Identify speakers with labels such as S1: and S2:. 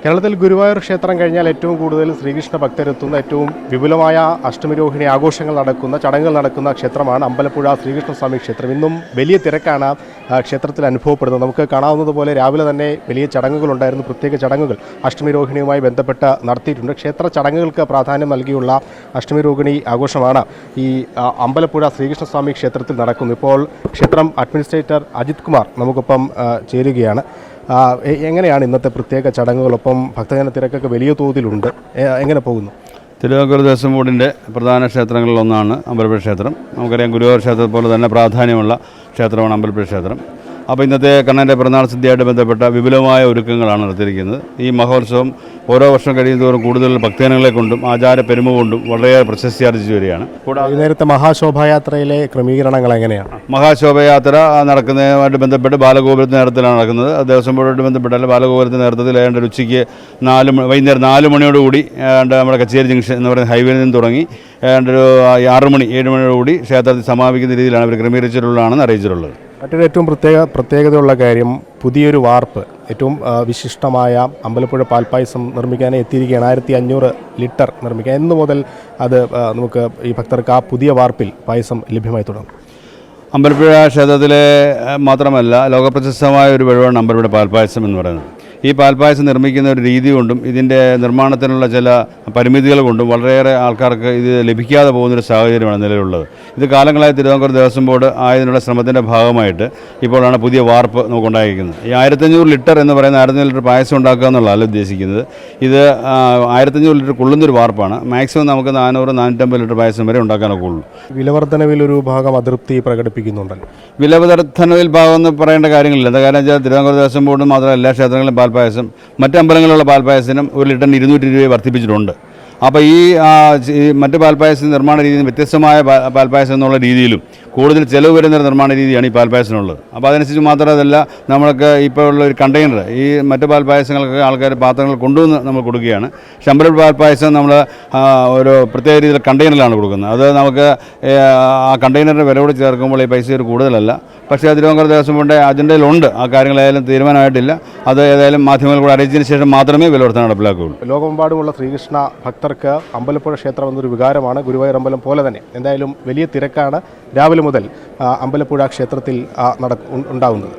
S1: കേരളത്തിൽ ഗുരുവായൂർ ക്ഷേത്രം കഴിഞ്ഞാൽ ഏറ്റവും കൂടുതൽ ശ്രീകൃഷ്ണ ഭക്തരെത്തുന്ന ഏറ്റവും വിപുലമായ അഷ്ടമിരോഹിണി ആഘോഷങ്ങൾ നടക്കുന്ന ചടങ്ങുകൾ നടക്കുന്ന ക്ഷേത്രമാണ് അമ്പലപ്പുഴ ശ്രീകൃഷ്ണസ്വാമി ക്ഷേത്രം. ഇന്നും വലിയ തിരക്കാണ് ക്ഷേത്രത്തിൽ അനുഭവപ്പെടുന്നത്. നമുക്ക് കാണാവുന്നതുപോലെ രാവിലെ തന്നെ വലിയ ചടങ്ങുകളുണ്ടായിരുന്നു. പ്രത്യേക ചടങ്ങുകൾ അഷ്ടമിരോഹിണിയുമായി ബന്ധപ്പെട്ട് നടത്തിയിട്ടുണ്ട്. ക്ഷേത്ര ചടങ്ങുകൾക്ക് പ്രാധാന്യം നൽകിയുള്ള അഷ്ടമിരോഹിണി ആഘോഷമാണ് ഈ അമ്പലപ്പുഴ ശ്രീകൃഷ്ണസ്വാമി ക്ഷേത്രത്തിൽ നടക്കുന്നത്. ഇപ്പോൾ ക്ഷേത്രം അഡ്മിനിസ്ട്രേറ്റർ അജിത് കുമാർ നമുക്കൊപ്പം ചേരുകയാണ്. എങ്ങനെയാണ് ഇന്നത്തെ പ്രത്യേക ചടങ്ങുകളൊപ്പം ഭക്തജന തിരക്കൊക്കെ വലിയ തോതിലുണ്ട്, എങ്ങനെ പോകുന്നു?
S2: തിരുവിതാംകൂർ ദേവസ്വം ബോർഡിൻ്റെ പ്രധാന ക്ഷേത്രങ്ങളിലൊന്നാണ് അമ്പലപ്പുഴ ക്ഷേത്രം. നമുക്കറിയാം ഗുരുവായൂർ ക്ഷേത്രത്തെ പോലെ തന്നെ പ്രാധാന്യമുള്ള ക്ഷേത്രമാണ് അമ്പലപ്പുഴ ക്ഷേത്രം. അപ്പോൾ ഇന്നത്തെ കണ്ണൻ്റെ പിറന്നാൾ സിദ്ധിയായിട്ട് ബന്ധപ്പെട്ട വിപുലമായ ഒരുക്കങ്ങളാണ് നടത്തിയിരിക്കുന്നത്. ഈ മഹോത്സവം ഓരോ വർഷം കഴിയുന്നതോറും കൂടുതൽ ഭക്തജനങ്ങളെ കൊണ്ടും ആചാര പെരുമ കൊണ്ടും വളരെയേറെ പ്രശസ്തി ആർജിച്ചു വരികയാണ്.
S1: കൂടാതെ നേരത്തെ മഹാശോഭായാത്രയിലെ ക്രമീകരണങ്ങൾ എങ്ങനെയാണ്?
S2: മഹാശോഭയാത്ര നടക്കുന്നതുമായിട്ട് ബന്ധപ്പെട്ട് ബാലഗോപുരത്തിൻ്റെ നേതൃത്വത്തിലാണ് നടക്കുന്നത്. ദേവസ്വം ബോർഡുമായിട്ട് ബന്ധപ്പെട്ടല്ല, ബാലഗോപുരത്തിൻ്റെ നേതൃത്വത്തിൽ ഏതാണ്ട് ഉച്ചയ്ക്ക് വൈകുന്നേരം 4 മണിയോടുകൂടി നമ്മുടെ കച്ചേരി ജംഗ്ഷൻ എന്ന് പറയുന്ന ഹൈവേയിൽ നിന്ന് തുടങ്ങി ഏതാണ്ട് ഒരു 6 മണി 7 മണിയോടുകൂടി ക്ഷേത്രത്തിൽ സമാപിക്കുന്ന രീതിയിലാണ് അവർ ക്രമീകരിച്ചിട്ടുള്ളതാണെന്ന് അറിയിച്ചിട്ടുള്ളത്.
S1: മറ്റൊരു ഏറ്റവും പ്രത്യേകതയുള്ള കാര്യം പുതിയൊരു വാർപ്പ്, ഏറ്റവും വിശിഷ്ടമായ അമ്പലപ്പുഴ പാൽപ്പായസം നിർമ്മിക്കാൻ എത്തിയിരിക്കുകയാണ്. 1500 ലിറ്റർ നിർമ്മിക്കാൻ. എന്ന് മുതൽ അത് നമുക്ക് ഈ ഭക്തർക്ക് ആ പുതിയ വാർപ്പിൽ പായസം ലഭ്യമായി തുടങ്ങും?
S2: അമ്പലപ്പുഴ ക്ഷേത്രത്തിലെ മാത്രമല്ല ലോകപ്രശസ്തമായ ഒരു വഴിവാണ് അമ്പലപ്പുഴ പാൽപ്പായസം എന്ന് പറയുന്നത്. ഈ പാൽപ്പായസം നിർമ്മിക്കുന്ന ഒരു രീതി കൊണ്ടും ഇതിൻ്റെ നിർമ്മാണത്തിനുള്ള ചില പരിമിതികൾ കൊണ്ടും വളരെയേറെ ആൾക്കാർക്ക് ഇത് ലഭിക്കാതെ പോകുന്നൊരു സാഹചര്യമാണ് നിലവിലുള്ളത്. ഇത് കാലങ്ങളായി തിരുവിതാംകൂർ ദേവസ്വം ബോർഡ് ആയതിനുള്ള ശ്രമത്തിൻ്റെ ഭാഗമായിട്ട് ഇപ്പോഴാണ് പുതിയ വാർപ്പ് നമുക്കുണ്ടായിരിക്കുന്നത്. ഈ 1500 ലിറ്റർ എന്ന് പറയുന്ന 1500 ലിറ്റർ പായസം ഉണ്ടാക്കുക എന്നുള്ളതല്ല ഉദ്ദേശിക്കുന്നത്. ഇത് 1500 ലിറ്റർ കൊള്ളുന്നൊരു വാർപ്പാണ്. മാക്സിമം നമുക്ക് 400-450 ലിറ്റർ പായസം വരെ ഉണ്ടാക്കാനൊക്കെ ഉള്ളൂ.
S1: വിലവർദ്ധനവിലൊരു ഭാഗം അതൃപ്തി പ്രകടിപ്പിക്കുന്നുണ്ടല്ലോ.
S2: വിലവർദ്ധനവിൽ ഭാഗം എന്ന് പറയേണ്ട കാര്യങ്ങളില്ല. എന്താ കാരണം വെച്ചാൽ തിരുവിതാംകൂർ ദേവസ്വം ബോർഡ് മാത്രമല്ല എല്ലാ ക്ഷേത്രങ്ങളിലും പാൽപ്പായസം മറ്റ് അമ്പലങ്ങളിലുള്ള പാൽപ്പായസത്തിനും 1 ലിറ്ററിന് 200 രൂപ വർദ്ധിപ്പിച്ചിട്ടുണ്ട്. അപ്പോൾ ഈ മറ്റ് പാൽപ്പായസ നിർമ്മാണ രീതിയിൽ വ്യത്യസ്തമായ പാൽപ്പായസം എന്നുള്ള രീതിയിലും കൂടുതൽ ചിലവ് വരുന്ന നിർമ്മാണ രീതിയാണ് ഈ പാൽപ്പായസത്തിനുള്ളത്. അപ്പോൾ അതനുസരിച്ച് മാത്രമല്ല, നമ്മൾക്ക് ഇപ്പോൾ ഉള്ള ഒരു കണ്ടെയ്നർ ഈ മറ്റ് പാൽപ്പായസങ്ങൾക്ക് ആൾക്കാർ പാത്രങ്ങൾ കൊണ്ടുവന്ന് നമ്മൾ കൊടുക്കുകയാണ്. പക്ഷേ അമ്പലപ്പുഴ പാൽപ്പായസം നമ്മൾ ഒരു പ്രത്യേക രീതിയിൽ കണ്ടെയ്നറിലാണ് കൊടുക്കുന്നത്. അത് നമുക്ക് ആ കണ്ടെയ്നറിൻ്റെ വില കൂടി ചേർക്കുമ്പോൾ ഈ പൈസ ഒരു കൂടുതലല്ല. പക്ഷേ തിരുവിതാംകൂർ ദേവസ്വം ബോർഡിൻ്റെ അജണ്ടയിലുണ്ട്. ആ കാര്യങ്ങളായാലും തീരുമാനമായിട്ടില്ല. അത് ഏതായാലും മാധ്യമങ്ങൾ കൂടെ അറിയിച്ചതിന് ശേഷം മാത്രമേ വിലവർദ്ധന നടപ്പിലാക്കുകയുള്ളൂ.
S1: ലോകമെമ്പാടുമുള്ള ശ്രീകൃഷ്ണ ഭക്തർക്ക് അമ്പലപ്പുഴ ക്ഷേത്രം എന്നൊരു വികാരമാണ്. ഗുരുവായൂർ അമ്പലം പോലെ തന്നെ എന്തായാലും വലിയ തിരക്കാണ് രാവിലെ മുതൽ അമ്പലപ്പുഴ ക്ഷേത്രത്തിൽ ഉണ്ടാകുന്നത്.